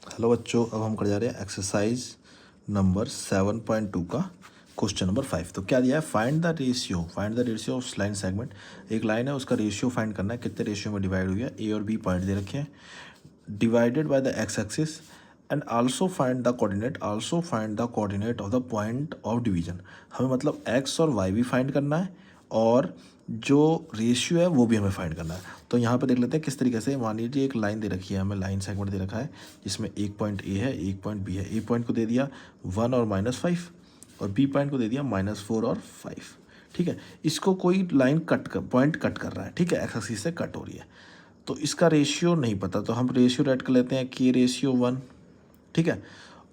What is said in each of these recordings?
Hello बच्चों, अब हम कर जा रहे हैं एक्सरसाइज नंबर 7.2 का क्वेश्चन नंबर 5। तो क्या दिया है, find the ratio of line segment. एक लाइन है, उसका रेशियो फाइंड करना है, कितने रेशियो में डिवाइड हुई है। ए और बी पॉइंट दे रखे हैं, divided by the x axis, and also find the coordinate of the point of division. हमें मतलब एक्स और वाई भी फाइंड करना है और जो रेशियो है वो भी हमें फाइंड करना है। तो यहाँ पे देख लेते हैं किस तरीके से। मान लीजिए एक लाइन दे रखी है, हमें लाइन सेगमेंट दे रखा है जिसमें एक पॉइंट ए है, एक पॉइंट बी है। ए पॉइंट को दे दिया 1 और -5 और बी पॉइंट को दे दिया -4 और 5। ठीक है, इसको कोई लाइन पॉइंट कट कर रहा है। ठीक है, एक्स एक्सिस से कट हो रही है, तो इसका रेशियो नहीं पता, तो हम रेशियो रेड कर लेते हैं के रेशियो 1। ठीक है,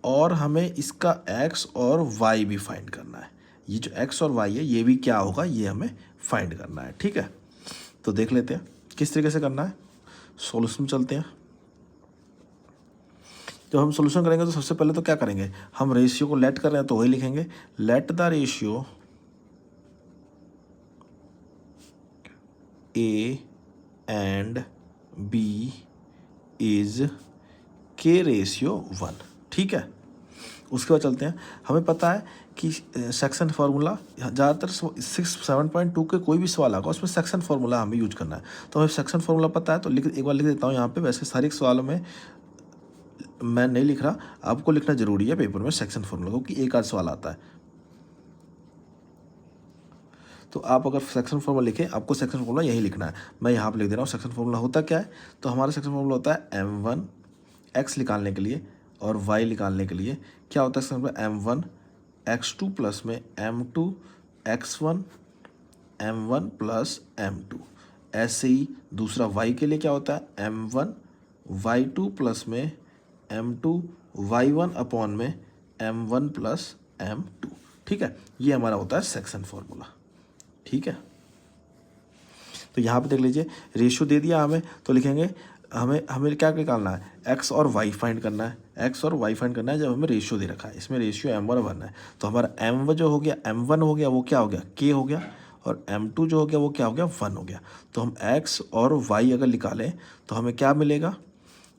और हमें इसका एक्स और वाई भी फाइंड करना है। ये जो एक्स और वाई है ये भी क्या होगा, ये हमें फाइंड करना है। ठीक है, तो देख लेते हैं किस तरीके से करना है। सॉल्यूशन चलते हैं। जब हम सॉल्यूशन करेंगे तो सबसे पहले तो क्या करेंगे, हम रेशियो को लेट कर रहे हैं तो वही लिखेंगे, let the ratio A and B is K ratio 1। ठीक है, उसके बाद चलते हैं। हमें पता है कि सेक्शन फार्मूला ज़्यादातर 7.2 के कोई भी सवाल आएगा उसमें सेक्शन फार्मूला हमें यूज करना है। तो हमें सेक्शन फार्मूला पता है, तो एक बार लिख देता हूँ यहाँ पे। वैसे सारे सवालों में मैं नहीं लिख रहा, आपको लिखना जरूरी है पेपर में सेक्शन फार्मूला, क्योंकि एक आध सवाल आता है। तो आप अगर सेक्शन फार्मूला लिखें, आपको सेक्शन फार्मूला यही लिखना है। मैं यहाँ पर लिख दे रहा हूँ। सेक्शन फार्मूला होता क्या है, तो हमारा सेक्शन फार्मूला होता है M1 x निकालने के लिए और y निकालने के लिए क्या होता है section formula, M1 x2 plus में M2 x1 M1 plus M2। ऐसे ही दूसरा y के लिए क्या होता है, M1 y2 प्लस में M2 y1 अपॉन में M1 प्लस M2। ठीक है, ये हमारा होता है सेक्शन फार्मूला। ठीक है, तो यहाँ पे देख लीजिए रेशियो दे दिया हमें, तो लिखेंगे हमें हमें क्या निकालना है, एक्स और वाई फाइंड करना है। एक्स और वाई फाइंड करना है जब हमें रेशियो दे रखा है। इसमें रेशियो M1 1 है, तो हमारा M1 जो हो गया, M1 हो गया वो क्या हो गया, के हो गया, और M2 जो हो गया वो क्या हो गया, 1 हो गया। तो हम एक्स और वाई अगर निकालें तो हमें क्या मिलेगा,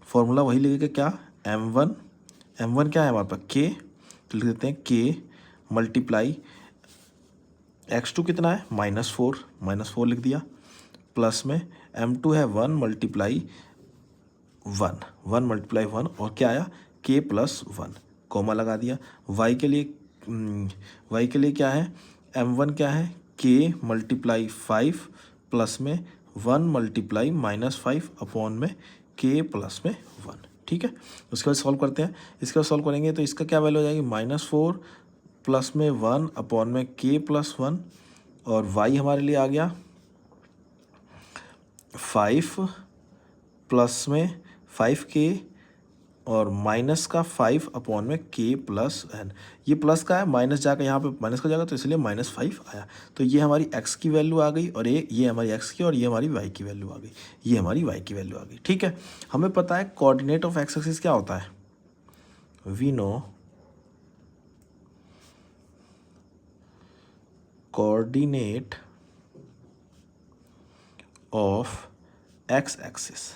फॉर्मूला वही लगेगा क्या, M1 क्या है हमारे पास, के, तो लिख देते हैं के मल्टीप्लाई x2 कितना है, -4 लिख दिया, प्लस में M2 है 1 मल्टीप्लाई 1 और क्या आया, k प्लस 1, कॉमा लगा दिया। y के लिए क्या है, M1 क्या है, k मल्टीप्लाई 5 प्लस में 1 मल्टीप्लाई -5 अपॉन में k प्लस में 1। ठीक है, उसके बाद सॉल्व करते हैं। इसके बाद सॉल्व करेंगे तो इसका क्या वैल्यू हो जाएगी, -4 प्लस में 1 अपॉन में k प्लस 1, और y हमारे लिए आ गया 5 प्लस में 5k और माइनस का 5 अपॉन में k प्लस n। ये प्लस का है, माइनस जाकर यहाँ पे माइनस का जाएगा तो इसलिए -5 आया। तो ये हमारी x की वैल्यू आ गई, और ये हमारी x की, और ये हमारी y की वैल्यू आ गई, ये हमारी y की वैल्यू आ गई। ठीक है, हमें पता है कोऑर्डिनेट ऑफ एक्स एक्सिस क्या होता है, we know coordinate of X axis.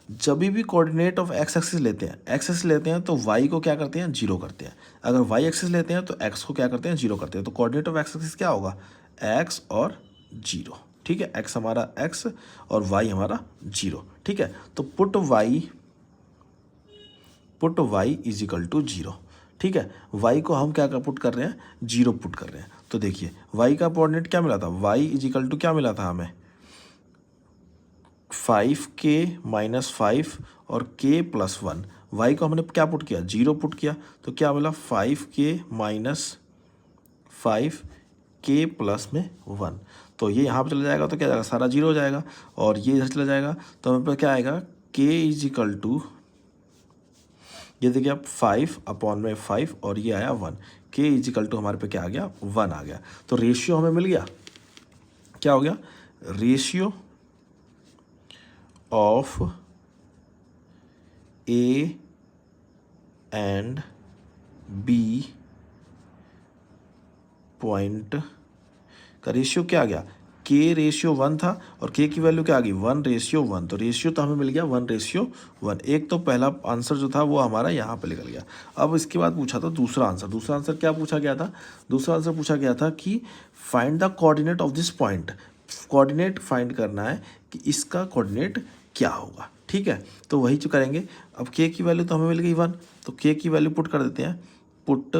जब भी कोऑर्डिनेट ऑफ एक्स एक्सिस लेते हैं, एक्स एक्सिस लेते हैं तो वाई को क्या करते हैं, जीरो करते हैं। अगर वाई एक्सिस लेते हैं तो एक्स को क्या करते हैं, जीरो करते हैं। तो कोऑर्डिनेट ऑफ एक्स एक्सिस क्या होगा, एक्स और जीरो। ठीक है, एक्स हमारा एक्स और वाई हमारा जीरो। ठीक है, तो put Y is equal to zero. ठीक है, वाई को हम क्या पुट कर रहे हैं, जीरो पुट कर रहे हैं। तो देखिए वाई का कोऑर्डिनेट क्या मिला था, वाई इज इक्वल टू क्या मिला था हमें, 5k -5 और k प्लस 1। वाई को हमने क्या पुट किया, जीरो पुट किया, तो क्या मिला 5k -5 k प्लस में 1। तो ये यहाँ पर चला जाएगा तो क्या जाएगा, सारा जीरो हो जाएगा, और ये इधर चला जाएगा तो हमें पर क्या आएगा, k इज इक्वल टू, ये देखिए आप 5 अपॉन में 5 और ये आया 1, k इज इक्वल टू हमारे पे क्या आ गया, 1 आ गया। तो रेशियो हमें मिल गया, क्या हो गया, ratio of A and B point का रेशियो क्या आ गया, के रेशियो 1 था और के की वैल्यू क्या आ गई 1:1, तो रेशियो तो हमें मिल गया 1:1। एक तो पहला आंसर जो था वो हमारा यहाँ पे निकल गया। अब इसके बाद पूछा था दूसरा आंसर क्या पूछा गया था, दूसरा आंसर पूछा गया था कि find the coordinate of this point, coordinate find करना है कि इसका कोऑर्डिनेट क्या होगा, ठीक है। तो वही जो करेंगे। अब के की वैल्यू तो हमें मिल गई 1, तो के की वैल्यू पुट कर देते हैं, put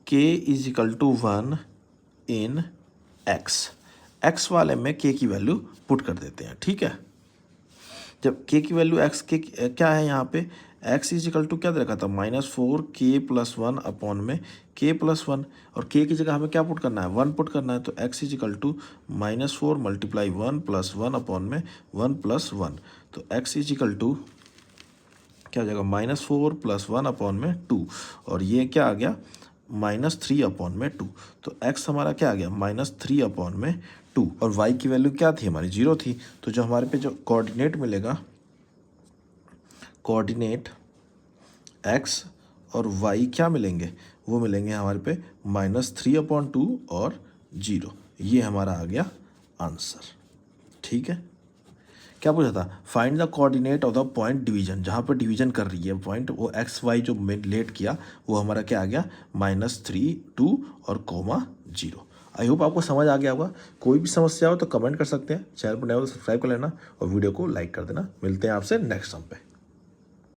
k is equal to 1 in x वाले में k की वैल्यू पुट कर देते हैं, ठीक है। जब k की वैल्यू x के क्या है यहाँ पे, x इज इक्वल टू क्या दे रखा था -4k+1 अपॉन में k+1, और k की जगह हमें क्या पुट करना है 1 पुट करना है, तो x is equal to -4 multiply 1 + 1 upon में 1 + 1, तो x इज इक्वल टू क्या हो जाएगा -4 + 1 अपॉन में 2, और ये क्या आ गया -3 अपॉन में 2, तो x हमारा क्या आ गया -3 अपॉन में 2, और y की वैल्यू क्या थी हमारी 0 थी। तो जो हमारे पे जो कोऑर्डिनेट मिलेगा, कोऑर्डिनेट x और y क्या मिलेंगे, वो मिलेंगे हमारे पे -3/2 और 0, ये हमारा आ गया आंसर, ठीक है। क्या पूछा था, find the coordinate of the point division, जहाँ पर डिवीजन कर रही है पॉइंट, वो एक्स वाई जो लेट किया वो हमारा क्या आ गया -3, 2 और 0। आई होप आपको समझ आ गया होगा। कोई भी समस्या हो तो कमेंट कर सकते हैं, चैनल पर नए हो तो सब्सक्राइब कर लेना और वीडियो को लाइक कर देना। मिलते हैं आपसे नेक्स्ट सम पे।